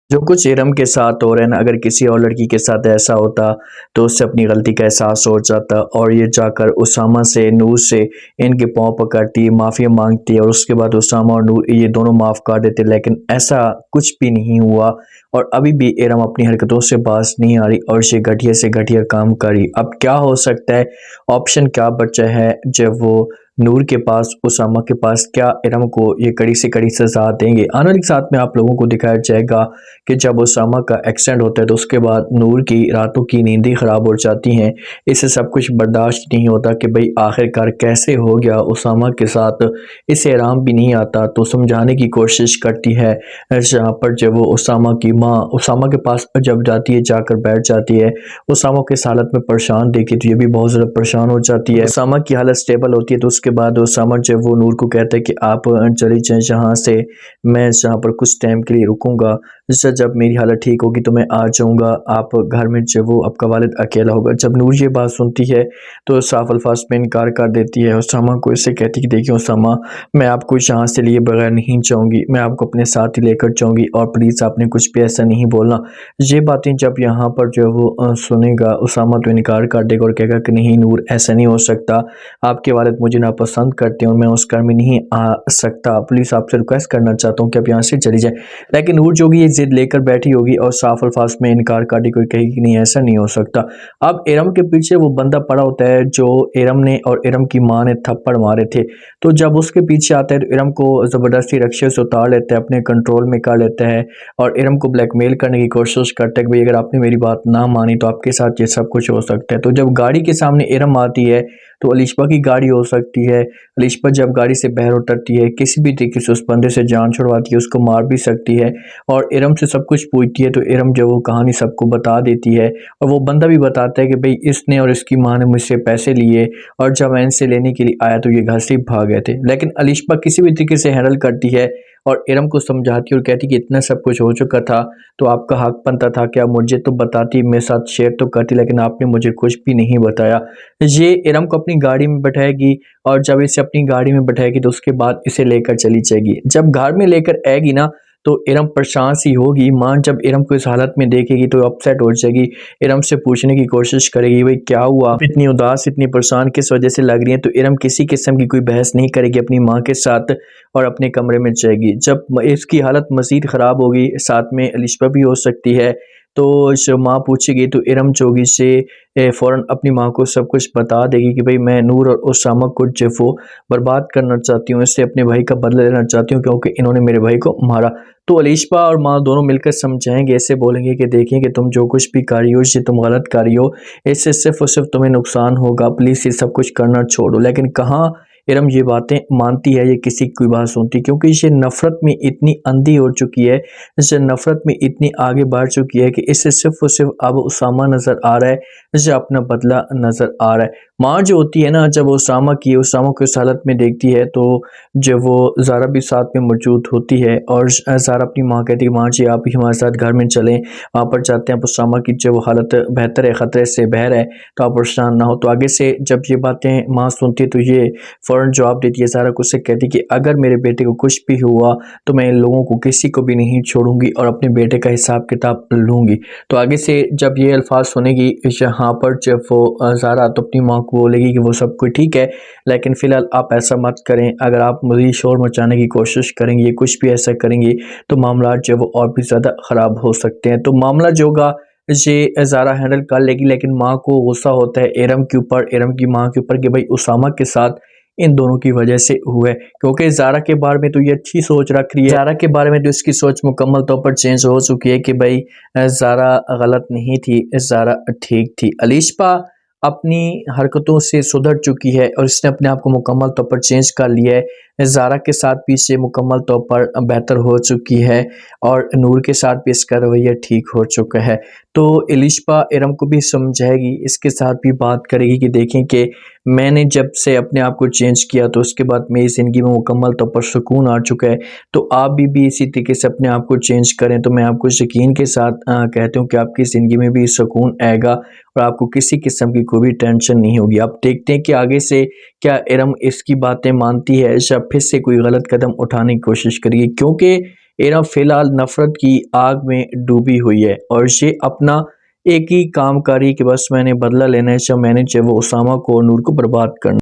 जो कुछ इरम के साथ हो रहा है ना, अगर किसी और लड़की के साथ ऐसा होता तो उससे अपनी गलती का एहसास हो जाता और ये जाकर उसामा से, नूर से इनके पाँव पकड़ती, माफ़ी मांगती और उसके बाद उसामा और नूर ये दोनों माफ़ कर देते। लेकिन ऐसा कुछ भी नहीं हुआ और अभी भी इरम अपनी हरकतों से बाज नहीं आ रही और ये घटिया से घटिया काम कर रही। अब क्या हो सकता है, ऑप्शन क्या बचा है? जब वो नूर के पास, उसामा के पास, क्या इरम को ये कड़ी से कड़ी सज़ा देंगे? आने वाले साथ में आप लोगों को दिखाया जाएगा कि जब उसामा का एक्सीडेंट होता है तो उसके बाद नूर की रातों की नींदें ख़राब हो जाती हैं। इसे सब कुछ बर्दाश्त नहीं होता कि भाई आखिरकार कैसे हो गया उसामा के साथ। इसे आराम भी नहीं आता तो समझाने की कोशिश करती है। जहाँ पर जब वो उसामा की माँ उसामा के पास जब जाती है, जाकर बैठ जाती है, उसामा को इस हालत में परेशान देखी तो ये भी बहुत ज़्यादा परेशान हो जाती है। उसामा की हालत स्टेबल होती है तो उसके बाद उसामा जब वो नूर को कहता है कि आप चली जाएँ यहाँ से, मैं यहाँ पर कुछ टाइम के लिए रुकूंगा, सर जब मेरी हालत ठीक होगी तो मैं आ जाऊँगा, आप घर में जब वो आपका वालिद अकेला होगा। जब नूर ये बात सुनती है तो साफ अल्फाज में इनकार कर देती है। उसामा को इससे कहती कि देखिए उसामा, मैं आपको यहाँ से लिए बगैर नहीं जाऊँगी, मैं आपको अपने साथ ही लेकर जाऊँगी और प्लीज़ आपने कुछ भी ऐसा नहीं बोलना। ये बातें जब यहाँ पर जो वो सुनेगा उसामा तो इनकार कर देगा और कहेगा कि नहीं नूर, ऐसा नहीं हो सकता, आपके वालिद मुझे नापसंद करते हैं और मैं उस घर में नहीं आ सकता, प्लीज़ आपसे रिक्वेस्ट करना चाहता हूँ कि आप यहाँ से चली जाएँ। लेकिन नूर जो होगी ये ज़िद लेकर बैठी होगी और साफ अल्फाज में इनकार कर देगी, कोई कहेगी कि नहीं ऐसा नहीं हो सकता। अब इरम के पीछे वो बंदा पड़ा होता है जो इरम ने और इरम की माँ ने थप्पड़ मारे थे। तो जब उसके पीछे आता है तो इरम को ज़बरदस्ती रक्शे से उतार लेता है, अपने कंट्रोल में कर लेता है और इरम को ब्लैकमेल करने की कोशिश करता है कि भाई अगर आपने मेरी बात ना मानी तो आपके साथ ये सब कुछ हो सकता है। तो जब गाड़ी के सामने इरम आती है तो अलिशबा की गाड़ी हो सकती है। अलिशबा जब गाड़ी से बाहर उतरती है, किसी भी तरीके से उस बंदे से जान छुड़वाती है, उसको मार भी सकती है और इरम से सब कुछ पूछती है तो इरम जो वो कहानी सबको बता देती है और वो बंदा भी बताता है कि भाई इसने और इसकी माँ ने मुझसे पैसे लिए और जब मैं इनसे लेने के लिए आया तो ये घर से भाग गए थे। लेकिन अलिशबा किसी भी तरीके से हैंडल करती है और इरम को समझाती है और कहती कि इतना सब कुछ हो चुका था तो आपका हक बनता था कि आप मुझे तो बताती, मेरे साथ शेयर तो करती, लेकिन आपने मुझे कुछ भी नहीं बताया। ये इरम को अपनी गाड़ी में बैठाएगी और जब इसे अपनी गाड़ी में बैठाएगी तो उसके बाद इसे लेकर चली जाएगी। जब घर में लेकर आएगी ना तो इरम परेशान सी होगी। माँ जब इरम को इस हालत में देखेगी तो अपसेट हो जाएगी, इरम से पूछने की कोशिश करेगी भाई क्या हुआ, आप इतनी उदास, इतनी परेशान किस वजह से लग रही है। तो इरम किसी किस्म की कोई बहस नहीं करेगी अपनी माँ के साथ और अपने कमरे में जाएगी। जब इसकी हालत मज़ीद ख़राब होगी, साथ में अलिशबा भी हो सकती है, तो जो माँ पूछेगी तो इरम जोगी से फ़ौरन अपनी माँ को सब कुछ बता देगी कि भाई मैं नूर और उसामा को जो वो बर्बाद करना चाहती हूँ, इससे अपने भाई का बदला लेना चाहती हूँ क्योंकि इन्होंने मेरे भाई को मारा। तो अलिशबा और माँ दोनों मिलकर समझाएंगे, ऐसे बोलेंगे कि देखिए कि तुम जो कुछ भी कर रही हो, ये तुम गलत कर रही हो, इससे सिर्फ और सिर्फ तुम्हें नुकसान होगा, प्लीज़ ये सब कुछ करना छोड़ो। लेकिन कहाँ इरम ये बातें मानती है, ये किसी की कोई बात सुनती, क्योंकि ये नफ़रत में इतनी अंधी हो चुकी है, इसे नफ़रत में इतनी आगे बढ़ चुकी है कि इसे सिर्फ और सिर्फ अब उसामा नज़र आ रहा है, इसे अपना बदला नज़र आ रहा है। माँ जो होती है ना, जब उसामा को इस हालत में देखती है तो जब वो ज़ारा भी साथ में मौजूद होती है और ज़ारा अपनी माँ कहती है माँ जी आप भी हमारे साथ घर में चलें, वहाँ पर जाते हैं। अब उसामा की जो हालत बेहतर है, ख़तरे से बाहर है, तो आप परेशान ना हो। तो आगे से जब ये बातें माँ सुनती है तो ये फ़ौरन जवाब देती है ज़ारा को, उससे कहती है कि अगर मेरे बेटे को कुछ भी हुआ तो मैं इन लोगों को किसी को भी नहीं छोड़ूंगी और अपने बेटे का हिसाब किताब लूँगी। तो आगे से जब ये अल्फाज सुनेगी यहाँ पर, जब वो ज़ारा तो अपनी माँ को बोलेगी कि वो सब कुछ ठीक है लेकिन फ़िलहाल आप ऐसा मत करें, अगर आप मज़ीद शोर मचाने की कोशिश करेंगे, कुछ भी ऐसा करेंगे तो मामला जो है वो और भी ज़्यादा ख़राब हो सकते हैं। तो मामला जो होगा ये ज़ारा हैंडल कर लेगी, लेकिन माँ को गुस्सा होता है इरम के ऊपर, इरम की माँ के ऊपर कि भाई उसामा के साथ इन दोनों की वजह से हुआ है। क्योंकि ज़ारा के बारे में तो ये अच्छी सोच रख रही है, ज़ारा के बारे में तो इसकी सोच मुकम्मल तौर पर चेंज हो चुकी है कि भाई ज़ारा गलत नहीं थी, ज़ारा ठीक थी। अलिशबा अपनी हरकतों से सुधर चुकी है और इसने अपने आप को मुकम्मल तौर पर चेंज कर लिया है। ज़ारा के साथ भी इसे मुकम्मल तौर पर बेहतर हो चुकी है और नूर के साथ भी इसका रवैया ठीक हो चुका है। तो अलिशबा इरम को भी समझाएगी, इसके साथ भी बात करेगी कि देखें कि मैंने जब से अपने आप को चेंज किया तो उसके बाद मेरी ज़िंदगी में मुकम्मल तौर पर सुकून आ चुका है। तो आप भी इसी तरीके से अपने आप को चेंज करें तो मैं आपको यकीन के साथ कहती हूँ कि आपकी ज़िंदगी में भी सुकून आएगा और आपको किसी किस्म की कोई भी टेंशन नहीं होगी। आप देखते हैं कि आगे से क्या इरम इसकी बातें मानती है या फिर से कोई गलत कदम उठाने की कोशिश करेगी, क्योंकि इरा फिलहाल नफरत की आग में डूबी हुई है और ये अपना एक ही काम करी कि बस मैंने बदला लेना है, मैंने चाहे वो उसामा को और नूर को बर्बाद करना।